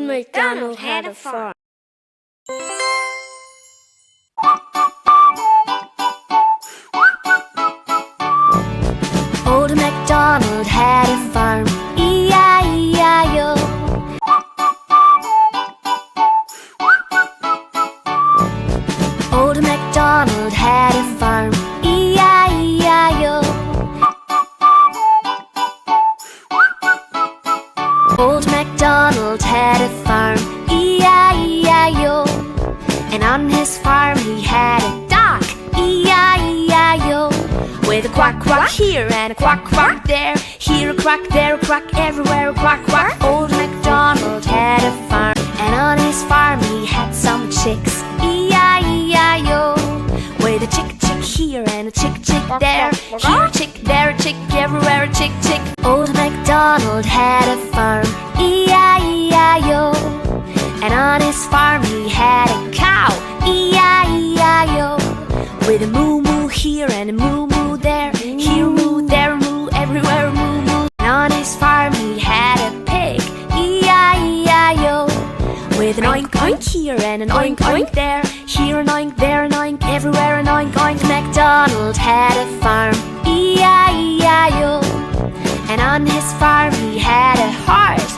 MacDonald had a farm. Old MacDonald had a farm, E-I-E-I-O. Old MacDonald had a farm, E-I-E-I-O. Old MacDonald had a farm, E-I-E-I-O. And on his farm he had a dog, E-I-E-I-O. With a quack quack here and a quack quack there, here a quack, there a quack, everywhere a quack quack. Old MacDonald had a farm, and on his farm he had some chicks, E-I-E-I-O. With a chick chick here and a chick chick there, here a chick, there a chick, everywhere a chick chick. Old MacDonald had a farm, E-I-E-I-O. And on his farm he had a cow, E-I-E-I-O. With a moo moo here and a moo moo there, here a moo, there a moo, everywhere a moo moo. And on his farm he had a pig, E-I-E-I-O. With an oink oink here and an oink oink there, here an oink, there an oink, everywhere an oink oink. MacDonald had a farm, E-I-E-I-O. And on his farm he had a horse,